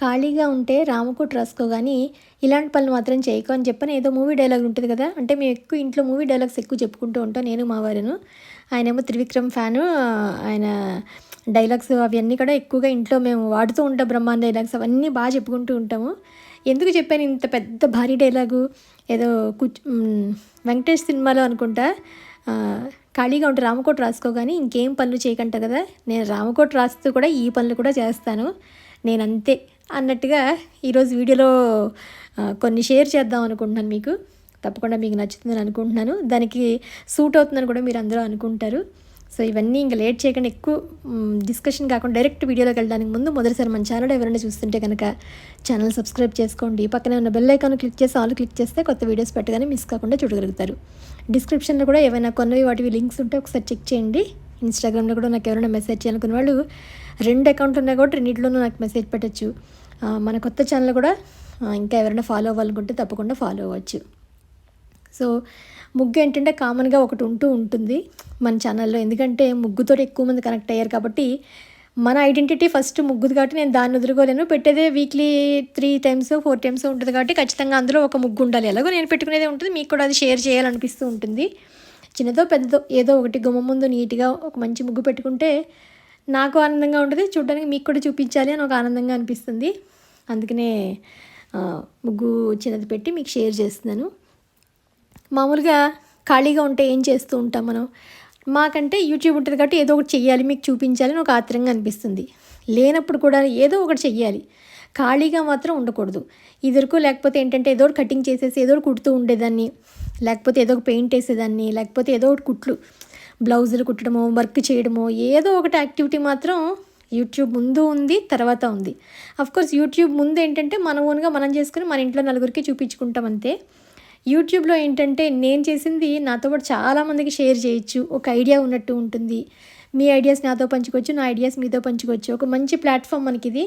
ఖాళీగా ఉంటే రామకోటి రాసుకో కానీ ఇలాంటి పనులు మాత్రం చేయకు అని చెప్పని ఏదో మూవీ డైలాగ్ ఉంటుంది కదా. అంటే మేము ఎక్కువ ఇంట్లో మూవీ డైలాగ్స్ ఎక్కువ చెప్పుకుంటూ ఉంటాం, నేను మా వారును. ఆయనేమో త్రివిక్రమ్ ఫ్యాను. ఆయన డైలాగ్స్ అవన్నీ కూడా ఎక్కువగా ఇంట్లో మేము వాడుతూ ఉంటాం. బ్రహ్మాండ డైలాగ్స్ అవన్నీ బాగా చెప్పుకుంటూ ఉంటాము. ఎందుకు చెప్పాను ఇంత పెద్ద భారీ డైలాగు? ఏదో వెంకటేష్ సినిమాలో అనుకుంటా, ఖాళీగా ఉంటే రామకోటి రాసుకో కానీ ఇంకేం పనులు చేయకంట కదా. నేను రామకోటి రాస్తూ కూడా ఈ పనులు కూడా చేస్తాను, నేనంతే అన్నట్టుగా ఈరోజు వీడియోలో కొన్ని షేర్ చేద్దాం అనుకుంటున్నాను. మీకు తప్పకుండా మీకు నచ్చుతుందని అనుకుంటున్నాను, దానికి సూట్ అవుతుందని కూడా మీరు అందరూ అనుకుంటారు. సో ఇవన్నీ ఇంకా లేట్ చేయకుండా ఎక్కువ డిస్కషన్ కాకుండా డైరెక్ట్ వీడియోలోకి వెళ్ళడానికి ముందు మొదటిసారి మన ఛానల్ ఎవరైనా చూస్తుంటే కనుక ఛానల్ సబ్స్క్రైబ్ చేసుకోండి. పక్కనే ఉన్న బెల్ ఐకాన్ క్లిక్ చేసి ఆల్ క్లిక్ చేస్తే కొత్త వీడియోస్ పెట్టగానే మిస్ కాకుండా చూడగలుగుతారు. డిస్క్రిప్షన్లో కూడా ఏమైనా కొన్నవి వాటివి లింక్స్ ఉంటే ఒకసారి చెక్ చేయండి. ఇన్స్టాగ్రామ్లో కూడా నాకు ఎవరైనా మెసేజ్ చేయాలనుకున్న వాళ్ళు 2 అకౌంట్లు ఉన్నాయి కాబట్టి రెండింటిలోనూ నాకు మెసేజ్ పెట్టచ్చు. మన కొత్త ఛానల్ కూడా ఇంకా ఎవరైనా ఫాలో అవ్వాలనుకుంటే తప్పకుండా ఫాలో అవ్వచ్చు. సో ముగ్గు ఏంటంటే కామన్గా ఒకటి ఉంటుంది మన ఛానల్లో, ఎందుకంటే ముగ్గుతో ఎక్కువ మంది కనెక్ట్ అయ్యారు కాబట్టి మన ఐడెంటిటీ ఫస్ట్ ముగ్గుది కాబట్టి నేను దాన్ని వదులుకోలేను. పెట్టేదే వీక్లీ 3 times 4 times ఉంటుంది కాబట్టి ఖచ్చితంగా అందులో ఒక ముగ్గు ఉండాలి. ఎలాగో నేను పెట్టుకునేదే ఉంటుంది, మీకు కూడా అది షేర్ చేయాలనిపిస్తూ ఉంటుంది. చిన్నదో పెద్దదో ఏదో ఒకటి గుమ్మ ముందు నీట్గా ఒక మంచి ముగ్గు పెట్టుకుంటే నాకు ఆనందంగా ఉంటుంది, చూడడానికి మీకు కూడా చూపించాలి అని ఒక ఆనందంగా అనిపిస్తుంది. అందుకనే ముగ్గు చిన్నది పెట్టి మీకు షేర్ చేస్తున్నాను. మామూలుగా ఖాళీగా ఉంటే ఏం చేస్తూ ఉంటాం మనం? మాకంటే యూట్యూబ్ ఉంటుంది కాబట్టి ఏదో ఒకటి చెయ్యాలి, మీకు చూపించాలి అని ఒక ఆత్రంగా అనిపిస్తుంది. లేనప్పుడు కూడా ఏదో ఒకటి చెయ్యాలి, ఖాళీగా మాత్రం ఉండకూడదు. ఇదివరకు లేకపోతే ఏంటంటే ఏదో ఒకటి కటింగ్ చేసేసి ఏదో ఒకటి కుడుతూ ఉండేదాన్ని, లేకపోతే ఏదో ఒక పెయింట్ వేసేదాన్ని, లేకపోతే ఏదో ఒకటి కుట్లు బ్లౌజులు కుట్టడమో వర్క్ చేయడమో ఏదో ఒకటి యాక్టివిటీ మాత్రం యూట్యూబ్ ముందు ఉంది, తర్వాత ఉంది. అఫ్కోర్స్ యూట్యూబ్ ముందు ఏంటంటే మన ఓన్గా మనం చేసుకుని మన ఇంట్లో నలుగురికి చూపించుకుంటాం అంతే. యూట్యూబ్లో ఏంటంటే నేను చేసింది నాతో పాటు చాలామందికి షేర్ చేయొచ్చు, ఒక ఐడియా ఉన్నట్టు ఉంటుంది. మీ ఐడియాస్ నాతో పంచుకోవచ్చు, నా ఐడియాస్ మీతో పంచుకోవచ్చు. ఒక మంచి ప్లాట్ఫామ్ మనకి ఇది,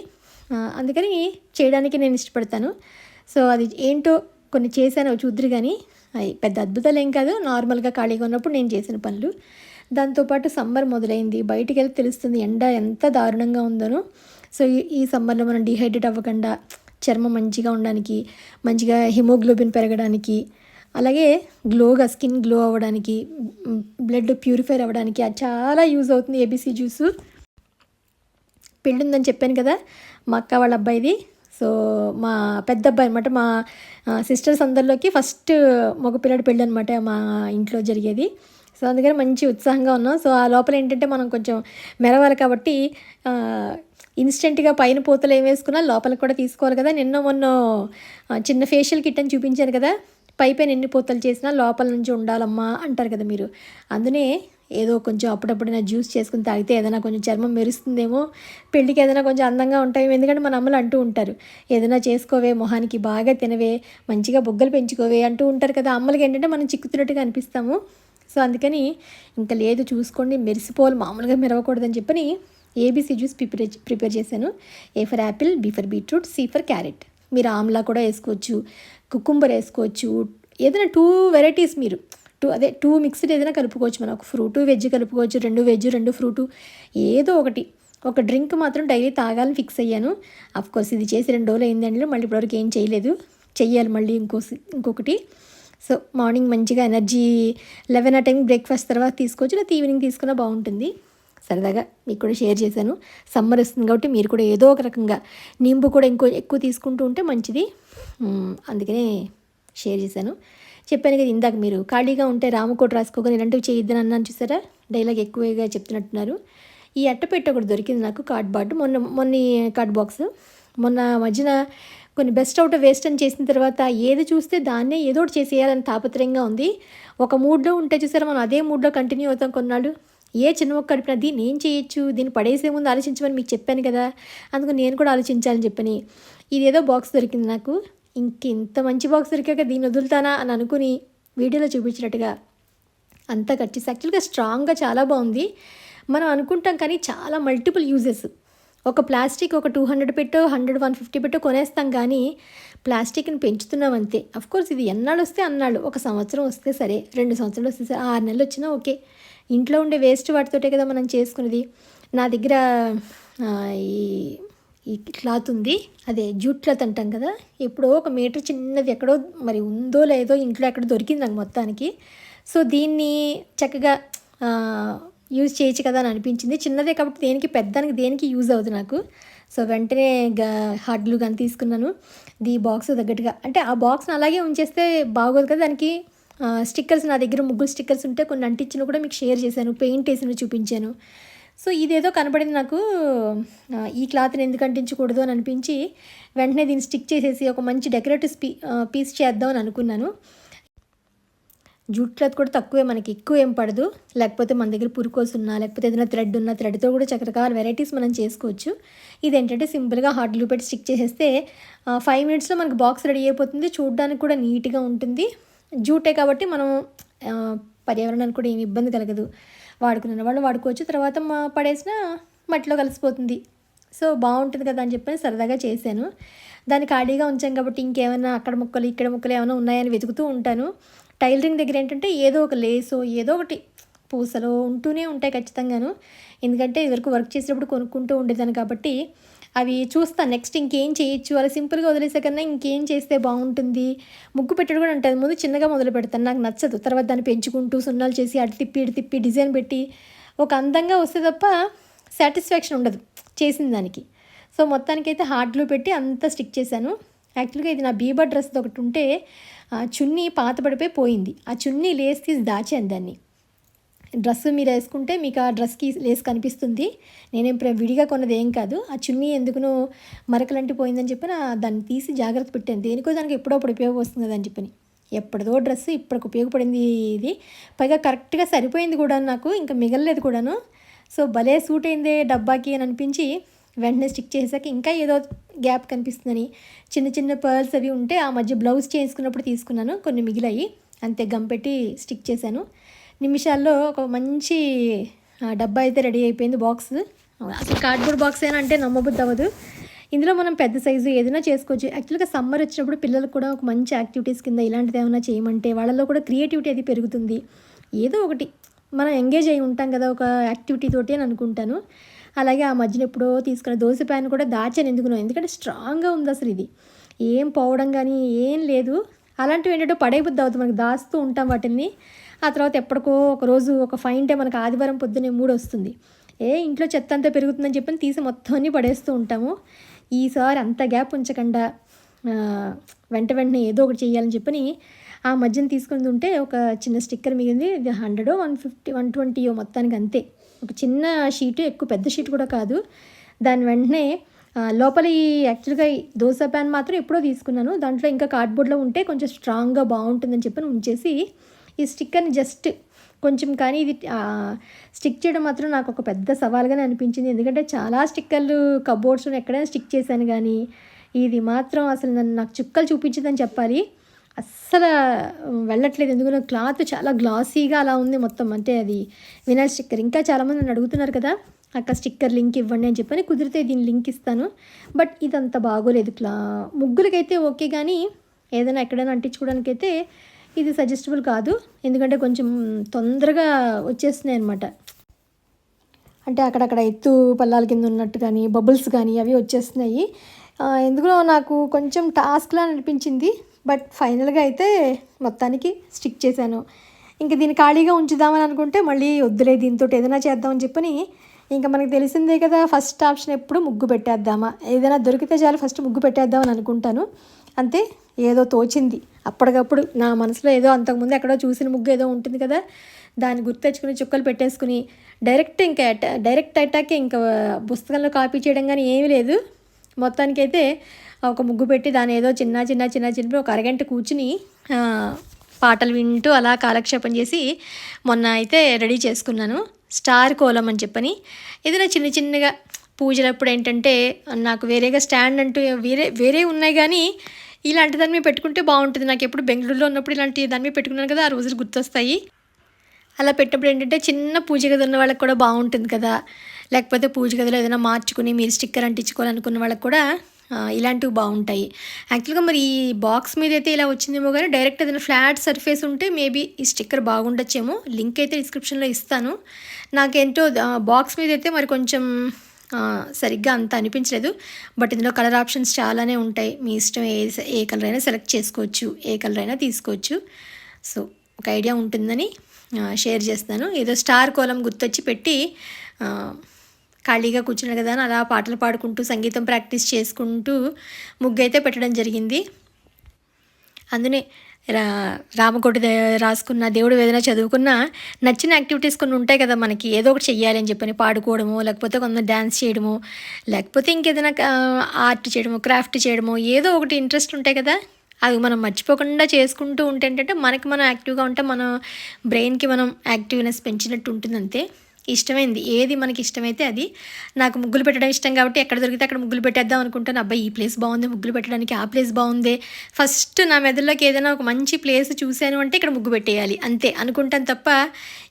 అందుకని చేయడానికి నేను ఇష్టపడతాను. సో అది ఏంటో కొన్ని చేశాను చూద్దరు, కానీ అవి పెద్ద అద్భుతాలు ఏం కాదు, నార్మల్గా ఖాళీగా ఉన్నప్పుడు నేను చేసిన పనులు. దాంతోపాటు సమ్మర్ మొదలైంది, బయటికి వెళ్తే తెలుస్తుంది ఎండ ఎంత దారుణంగా ఉందనో. సో ఈ సమ్మర్లో మనం డిహైడ్రేట్ అవ్వకుండా చర్మం మంచిగా ఉండడానికి, మంచిగా హిమోగ్లోబిన్ పెరగడానికి, అలాగే గ్లోగా స్కిన్ గ్లో అవ్వడానికి, బ్లడ్ ప్యూరిఫైర్ అవ్వడానికి అది చాలా యూజ్ అవుతుంది ఏబీసీ జ్యూసు. పెళ్ళి ఉందని చెప్పాను కదా మా అక్క వాళ్ళ అబ్బాయిది. సో మా పెద్ద అబ్బాయి అనమాట, మా సిస్టర్స్ అందరిలోకి ఫస్ట్ మగపిల్లడి పెళ్ళి అనమాట మా ఇంట్లో జరిగేది. సో అందుకని మంచి ఉత్సాహంగా ఉన్నాం. సో ఆ లోపల ఏంటంటే మనం కొంచెం మెరవాలి కాబట్టి ఇన్స్టెంట్గా పైన పూతలు ఏం వేసుకున్నా లోపలికి కూడా తీసుకోవాలి కదా. మొన్న చిన్న ఫేషియల్ కిట్ అని చూపించాను కదా, పైన ఎన్ని పూతలు చేసినా లోపల నుంచి ఉండాలమ్మా అంటారు కదా మీరు. అందునే ఏదో కొంచెం అప్పుడప్పుడైనా జ్యూస్ చేసుకుని తాగితే ఏదైనా కొంచెం చర్మం మెరుస్తుందేమో, పెళ్ళికి ఏదైనా కొంచెం అందంగా ఉంటాయేమో. ఎందుకంటే మన అమ్మలు అంటూ ఉంటారు, ఏదైనా చేసుకోవే, మొహానికి బాగా తినవే, మంచిగా బొగ్గలు పెంచుకోవే అంటూ ఉంటారు కదా. అమ్మలకి ఏంటంటే మనం చిక్కుతున్నట్టుగా అనిపిస్తాము. సో అందుకని ఇంకా లేదు చూసుకోండి, మెరిసిపోవాలి, మామూలుగా మెరవకూడదని చెప్పని ఏబీసీ జ్యూస్ ప్రిపేర్ చేశాను. A for apple, B for beetroot, C for carrot. మీరు ఆమ్లా కూడా వేసుకోవచ్చు, కుకుంబర్ వేసుకోవచ్చు, ఏదైనా 2 వెరైటీస్ మీరు 2 మిక్స్డ్ ఏదైనా కలుపుకోవచ్చు. మనం ఒక ఫ్రూటు వెజ్ కలుపుకోవచ్చు, 2 వెజ్ 2 ఫ్రూటు, ఏదో ఒకటి. ఒక డ్రింక్ మాత్రం డైలీ తాగాలని ఫిక్స్ అయ్యాను. అఫ్కోర్స్ ఇది చేసి 2 రోజులు అయిందండి, మళ్ళీ ఇప్పటివరకు ఏం చేయలేదు, చెయ్యాలి మళ్ళీ ఇంకొకటి. సో మార్నింగ్ మంచిగా ఎనర్జీ 11 ఆ టైం బ్రేక్ఫాస్ట్ తర్వాత తీసుకోవచ్చు, లేకపోతే ఈవినింగ్ తీసుకున్నా బాగుంటుంది. సరదాగా మీకు కూడా షేర్ చేశాను. సమ్మర్ వస్తుంది కాబట్టి మీరు కూడా ఏదో ఒక రకంగా నింబు కూడా ఎక్కువ తీసుకుంటూ ఉంటే మంచిది, అందుకనే షేర్ చేశాను. చెప్పాను కదా ఇందాక, మీరు ఖాళీగా ఉంటే రామకోటి రాసుకోగానే ఇలాంటివి చేయొద్దని అన్నాను చూసారా, డైలాగ్ ఎక్కువగా చెప్తున్నట్టున్నారు. ఈ అట్టపెట్టి ఒకటి దొరికింది నాకు, కార్డ్బోర్డ్, మొన్న కార్డ్ బాక్స్. మొన్న మధ్యన కొన్ని బెస్ట్ అవుట్ ఆఫ్ వేస్ట్ అని చేసిన తర్వాత ఏది చూస్తే దాన్నే ఏదో ఒకటి చేసేయాలని తాపత్రయంగా ఉంది. ఒక మూడ్లో ఉంటే చూసారా, మనం అదే మూడ్లో కంటిన్యూ అవుతాం కొన్నాళ్ళు. ఏ చిన్న మొక్క కడిపినా దీన్ని ఏం చేయొచ్చు, దీన్ని పడేసే ముందు ఆలోచించమని మీకు చెప్పాను కదా, అందుకు నేను కూడా ఆలోచించాలని చెప్పని ఇదేదో బాక్స్ దొరికింది నాకు. ఇంత మంచి బాక్స్ దొరికాక దీన్ని వదులుతానా అని అనుకుని వీడియోలో చూపించినట్టుగా అంతా కట్ చేసి, యాక్చువల్గా స్ట్రాంగ్గా చాలా బాగుంది. మనం అనుకుంటాం కానీ చాలా మల్టిపుల్ యూజెస్. ఒక ప్లాస్టిక్ ఒక 200 పెట్టో 100 150 పెట్టో కొనేస్తాం కానీ ప్లాస్టిక్ని పెంచుతున్నాం అంతే. అఫ్కోర్స్ ఇది ఎన్నాళ్ళు వస్తే అన్నాళ్ళు, 1 సంవత్సరం వస్తే సరే, 2 సంవత్సరాలు వస్తే సరే, 6 నెలలు వచ్చినా ఓకే. ఇంట్లో ఉండే వేస్ట్ వాటితోటే కదా మనం చేసుకునేది. నా దగ్గర ఈ ఈ క్లాత్ ఉంది, అదే జూట్ క్లాత్ అంటాం కదా. ఎప్పుడో ఒక మీటర్ చిన్నది ఎక్కడో మరి ఉందో లేదో ఇంట్లో ఎక్కడ దొరికింది నాకు మొత్తానికి. సో దీన్ని చక్కగా యూజ్ చేయొచ్చు కదా అని అనిపించింది. చిన్నదే కాబట్టి పెద్దానికి దేనికి యూజ్ అవుతుంది నాకు. సో వెంటనే హార్డ్ గ్లూ గన్ తీసుకున్నాను. బాక్స్ తగ్గట్టుగా, అంటే ఆ బాక్స్ని అలాగే ఉంచేస్తే బాగోదు కదా, దానికి స్టిక్కర్స్ నా దగ్గర ముగ్గురు స్టిక్కర్స్ ఉంటే కొన్ని అంటించిన కూడా మీకు షేర్ చేశాను, పెయింట్ వేసిన చూపించాను. సో ఇదేదో కనపడింది నాకు, ఈ క్లాత్ని ఎందుకు అంటించకూడదు అని అనిపించి వెంటనే దీన్ని స్టిక్ చేసేసి ఒక మంచి డెకరేటివ్ పీస్ చేద్దాం అని అనుకున్నాను. జూట్ క్లాత్ కూడా తక్కువే, మనకి ఎక్కువ ఏం పడదు. లేకపోతే మన దగ్గర పురుకోస్ ఉన్నా లేకపోతే ఏదైనా థ్రెడ్ ఉన్న థ్రెడ్తో కూడా రకరకాల వెరైటీస్ మనం చేసుకోవచ్చు. ఇదేంటంటే సింపుల్గా హాట్ గ్లూ పెట్టి స్టిక్ చేసేస్తే 5 మినిట్స్లో మనకు బాక్స్ రెడీ అయిపోతుంది. చూడడానికి కూడా నీట్గా ఉంటుంది. జూటే కాబట్టి మనం పర్యావరణానికి కూడా ఏమి ఇబ్బంది కలగదు. వాడుకున్న వాళ్ళు వాడుకోవచ్చు, తర్వాత పడేసిన మట్టిలో కలిసిపోతుంది. సో బాగుంటుంది కదా అని చెప్పని సరదాగా చేశాను. దాన్ని ఖాళీగా ఉంచాం కాబట్టి ఇంకేమైనా అక్కడ ముక్కలు ఇక్కడ ముక్కలు ఏమైనా ఉన్నాయని వెతుకుతూ ఉంటాను. టైలరింగ్ దగ్గర ఏంటంటే ఏదో ఒక లేసో ఏదో ఒకటి పూసలో ఉంటూనే ఉంటాయి ఖచ్చితంగాను. ఎందుకంటే ఇదివరకు వర్క్ చేసేటప్పుడు కొనుక్కుంటూ ఉండేదాన్ని కాబట్టి అవి చూస్తాను. నెక్స్ట్ ఇంకేం చేయొచ్చు, అలా సింపుల్గా వదిలేసే కన్నా ఇంకేం చేస్తే బాగుంటుంది. ముగ్గు పెట్టడం కూడా ఉంటుంది, ముందు చిన్నగా మొదలు పెడతాను, నాకు నచ్చదు. తర్వాత దాన్ని పెంచుకుంటూ సున్నాలు చేసి అటు తిప్పి ఇటు తిప్పి డిజైన్ పెట్టి ఒక అందంగా వస్తే తప్ప సాటిస్ఫాక్షన్ ఉండదు చేసిన దానికి. సో మొత్తానికైతే హార్డ్ గ్లూ పెట్టి అంతా స్టిక్ చేశాను. యాక్చువల్గా ఇది నా బీబా డ్రెస్ ఒకటి ఉంటే చున్నీ పాత పడిపోయి పోయింది. ఆ చున్నీ లేస్ తీసి దాచాను దాన్ని. డ్రెస్ మీరు వేసుకుంటే మీకు ఆ డ్రెస్కి లేస్ కనిపిస్తుంది. నేనేం విడిగా కొన్నది ఏం కాదు. ఆ చున్నీ ఎందుకునో మరకలంటి పోయిందని చెప్పి దాన్ని తీసి జాగ్రత్త పెట్టాను. దేనికో దానికి ఎప్పుడప్పుడు ఉపయోగం వస్తుంది కదా అని చెప్పని. ఎప్పటిదో డ్రెస్ ఇప్పటికి ఉపయోగపడింది ఇది. పైగా కరెక్ట్గా సరిపోయింది కూడా నాకు, ఇంకా మిగలలేదు కూడాను. సో భలే సూట్ అయిందే డబ్బాకి అని అనిపించి వెంటనే స్టిక్ చేసాక ఇంకా ఏదో గ్యాప్ కనిపిస్తుందని చిన్న చిన్న పర్ల్స్ అవి ఉంటే ఆ మధ్య బ్లౌజ్ చేసుకున్నప్పుడు తీసుకున్నాను, కొన్ని మిగిలాయి. అంతే గమ్ పెట్టి స్టిక్ చేశాను. నిమిషాల్లో ఒక మంచి డబ్బా అయితే రెడీ అయిపోయింది. బాక్స్ అసలు కార్డ్బోర్డ్ బాక్స్ అయినా అంటే నమ్మబుద్ధి అవ్వదు. ఇందులో మనం పెద్ద సైజు ఏదైనా చేసుకోవచ్చు. యాక్చువల్గా సమ్మర్ వచ్చినప్పుడు పిల్లలకు కూడా ఒక మంచి యాక్టివిటీస్ కింద ఇలాంటిది ఏమైనా చేయమంటే వాళ్ళలో కూడా క్రియేటివిటీ అది పెరుగుతుంది. ఏదో ఒకటి మనం ఎంగేజ్ అయి ఉంటాం కదా ఒక యాక్టివిటీ తోటి అని అనుకుంటాను. అలాగే ఆ మధ్యన ఎప్పుడో తీసుకున్న దోశ ప్యాన్ కూడా దాచాను ఎందుకునో, ఎందుకంటే స్ట్రాంగ్గా ఉంది అసలు. ఇది ఏం పోవడం కానీ ఏం లేదు. అలాంటివి ఏంటంటే పడేయబుద్ధి అవుతుంది, మనకి దాస్తూ ఉంటాం వాటిని. ఆ తర్వాత ఎప్పటికో ఒకరోజు ఒక ఫైన్ డే మనకు ఆదివారం పొద్దున్నే మూడు వస్తుంది, ఇంట్లో చెత్త అంతా పెరుగుతుందని చెప్పి తీసి మొత్తం అన్నీ పడేస్తూ ఉంటాము. ఈసారి అంత గ్యాప్ ఉంచకుండా వెంటనే ఏదో ఒకటి చేయాలని చెప్పని ఆ మధ్యన తీసుకుని ఉంటే ఒక చిన్న స్టిక్కర్ మిగిలింది. ఇది 100 150 120 మొత్తానికి అంతే. ఒక చిన్న షీటు, ఎక్కువ పెద్ద షీట్ కూడా కాదు. దాని వెంటనే లోపల ఈ యాక్చువల్గా దోశ ప్యాన్ మాత్రం ఎప్పుడో తీసుకున్నాను. దాంట్లో ఇంకా కార్డ్బోర్డ్లో ఉంటే కొంచెం స్ట్రాంగ్గా బాగుంటుందని చెప్పని ఉంచేసి ఈ స్టిక్కర్ని జస్ట్ కొంచెం, కానీ ఇది స్టిక్ చేయడం మాత్రం నాకు ఒక పెద్ద సవాల్గానే అనిపించింది. ఎందుకంటే చాలా స్టిక్కర్లు కబోర్డ్స్లో ఎక్కడైనా స్టిక్ చేశాను, కానీ ఇది మాత్రం అసలు నాకు చుక్కలు చూపించిందని చెప్పాలి. అస్సలు వెళ్ళట్లేదు. ఎందుకంటే క్లాత్ చాలా గ్లాసీగా అలా ఉంది మొత్తం. అంటే అది వినల్ స్టిక్కర్. ఇంకా చాలామంది నన్ను అడుగుతున్నారు కదా అక్క స్టిక్కర్ లింక్ ఇవ్వండి అని చెప్పని, కుదిరితే దీని లింక్ ఇస్తాను. బట్ ఇదంత బాగోలేదు. ముగ్గులకైతే ఓకే, కానీ ఏదైనా ఎక్కడైనా అంటించుకోవడానికైతే ఇది సజెస్టబుల్ కాదు. ఎందుకంటే కొంచెం తొందరగా వచ్చేస్తున్నాయి అనమాట. అంటే అక్కడక్కడ ఎత్తు పల్లాల కింద ఉన్నట్టు కానీ బబుల్స్ కానీ అవి వచ్చేస్తున్నాయి. ఎందుకో నాకు కొంచెం టాస్క్లా అనిపించింది. బట్ ఫైనల్గా అయితే మొత్తానికి స్టిక్ చేశాను. ఇంక దీన్ని ఖాళీగా ఉంచుదామని అనుకుంటే మళ్ళీ వద్దులే, దీంతో ఏదైనా చేద్దామని చెప్పని, ఇంకా మనకు తెలిసిందే కదా ఫస్ట్ ఆప్షన్ ఎప్పుడు ముగ్గు పెట్టేద్దామా, ఏదైనా దొరికితే చాలు ఫస్ట్ ముగ్గు పెట్టేద్దామని అనుకుంటాను. అంతే, ఏదో తోచింది అప్పటికప్పుడు నా మనసులో, ఏదో అంతకుముందు ఎక్కడో చూసిన ముగ్గు ఏదో ఉంటుంది కదా, దాన్ని గుర్తు తెచ్చుకుని చుక్కలు పెట్టేసుకుని డైరెక్ట్ అటాక్. ఇంకా పుస్తకంలో కాపీ చేయడం కానీ ఏమీ లేదు. మొత్తానికైతే ఒక ముగ్గు పెట్టి దాని ఏదో చిన్న ఒక అరగంట కూర్చుని పాటలు వింటూ అలా కాలక్షేపం చేసి మొన్న అయితే రెడీ చేసుకున్నాను స్టార్ కోలం అని చెప్పని. ఏదైనా చిన్నగా పూజలప్పుడు ఏంటంటే నాకు వేరేగా స్టాండ్ అంటూ వేరే ఉన్నాయి, కానీ ఇలాంటి దాని మీద పెట్టుకుంటే బాగుంటుంది. నాకు ఎప్పుడు బెంగళూరులో ఉన్నప్పుడు ఇలాంటి దాని మీద పెట్టుకున్నాను కదా, ఆ రోజులు గుర్తొస్తాయి. అలా పెట్టినప్పుడు ఏంటంటే చిన్న పూజ గది ఉన్న వాళ్ళకి కూడా బాగుంటుంది కదా, లేకపోతే పూజ గదిలో ఏదైనా మార్చుకుని మీరు స్టిక్కర్ అంటించుకోవాలనుకున్న వాళ్ళకి కూడా ఇలాంటివి బాగుంటాయి. యాక్చువల్గా మరి ఈ బాక్స్ మీద అయితే ఇలా వచ్చిందేమో, కానీ డైరెక్ట్ ఏదైనా ఫ్లాట్ సర్ఫేస్ ఉంటే మేబీ ఈ స్టిక్కర్ బాగుండొచ్చేమో. లింక్ అయితే డిస్క్రిప్షన్లో ఇస్తాను. నాకేంటో బాక్స్ మీద అయితే మరి కొంచెం సరిగ్గా అంత అనిపించలేదు. బట్ ఇందులో కలర్ ఆప్షన్స్ చాలానే ఉంటాయి. మీ ఇష్టం ఏ కలర్ అయినా సెలెక్ట్ చేసుకోవచ్చు, ఏ కలర్ అయినా తీసుకోవచ్చు. సో ఒక ఐడియా ఉంటుందని షేర్ చేస్తున్నాను. ఏదో స్టార్ కోలం గుర్తొచ్చి పెట్టి ఖాళీగా కూర్చున్నాను కదా అని అలా పాటలు పాడుకుంటూ సంగీతం ప్రాక్టీస్ చేసుకుంటూ ముగ్గు అయితే పెట్టడం జరిగింది. అందునే రామకోటి రాసుకున్న, దేవుడు ఏదైనా చదువుకున్న, నచ్చిన యాక్టివిటీస్ కొన్ని ఉంటాయి కదా మనకి, ఏదో ఒకటి చెయ్యాలి అని చెప్పని, పాడుకోవడమో, లేకపోతే కొంత డ్యాన్స్ చేయడమో, లేకపోతే ఇంకేదైనా ఆర్ట్ చేయడమో, క్రాఫ్ట్ చేయడమో, ఏదో ఒకటి ఇంట్రెస్ట్ ఉంటాయి కదా, అవి మనం మర్చిపోకుండా చేసుకుంటూ ఉంటే ఏంటంటే మనకి మనం యాక్టివ్గా ఉంటే మన బ్రెయిన్కి మనం యాక్టివ్నెస్ పెంచినట్టు ఉంటుంది. అంతే. ఇష్టమైంది ఏది మనకి ఇష్టమైతే అది. నాకు ముగ్గులు పెట్టడం ఇష్టం కాబట్టి ఎక్కడ దొరికితే అక్కడ ముగ్గులు పెట్టేద్దాం అనుకుంటాను. అబ్బాయి ఈ ప్లేస్ బాగుంది ముగ్గులు పెట్టడానికి, ఆ ప్లేస్ బాగుంది, ఫస్ట్ నా మెదడులోకి ఏదైనా ఒక మంచి ప్లేస్ చూశాను అంటే ఇక్కడ ముగ్గు పెట్టేయాలి అంతే అనుకుంటాను తప్ప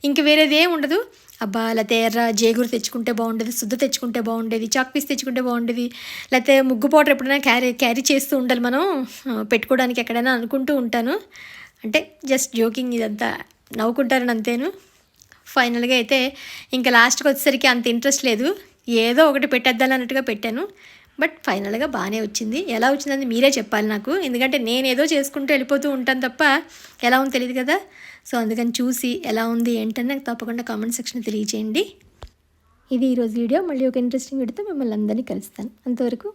ఇంక వేరేదే ఉండదు. అబ్బా లేకపోతే ఎర్ర జేగురు తెచ్చుకుంటే బాగుండేది, శుద్ధ తెచ్చుకుంటే బాగుండేది, చాక్ పీస్ తెచ్చుకుంటే బాగుండేది, లేకపోతే ముగ్గు పౌడర్ ఎప్పుడైనా క్యారీ చేస్తూ ఉండాలి మనం పెట్టుకోవడానికి ఎక్కడైనా అనుకుంటూ ఉంటాను. అంటే జస్ట్ జోకింగ్, ఇదంతా నవ్వుకుంటారని అంతేను. ఫైనల్గా అయితే ఇంకా లాస్ట్కి వచ్చేసరికి అంత ఇంట్రెస్ట్ లేదు, ఏదో ఒకటి పెట్టేద్దాం అన్నట్టుగా పెట్టాను. బట్ ఫైనల్గా బాగానే వచ్చింది. ఎలా వచ్చిందని మీరే చెప్పాలి నాకు, ఎందుకంటే నేను ఏదో చేసుకుంటూ వెళ్ళిపోతూ ఉంటాను తప్ప ఎలా ఉందో తెలియదు కదా. సో అందుకని చూసి ఎలా ఉంది ఏంటని నాకు తప్పకుండా కామెంట్ సెక్షన్ తెలియజేయండి. ఇది ఈరోజు వీడియో. మళ్ళీ ఒక ఇంట్రెస్టింగ్ వీడియోతో మిమ్మల్ని అందరినీ కలుస్తాను. అంతవరకు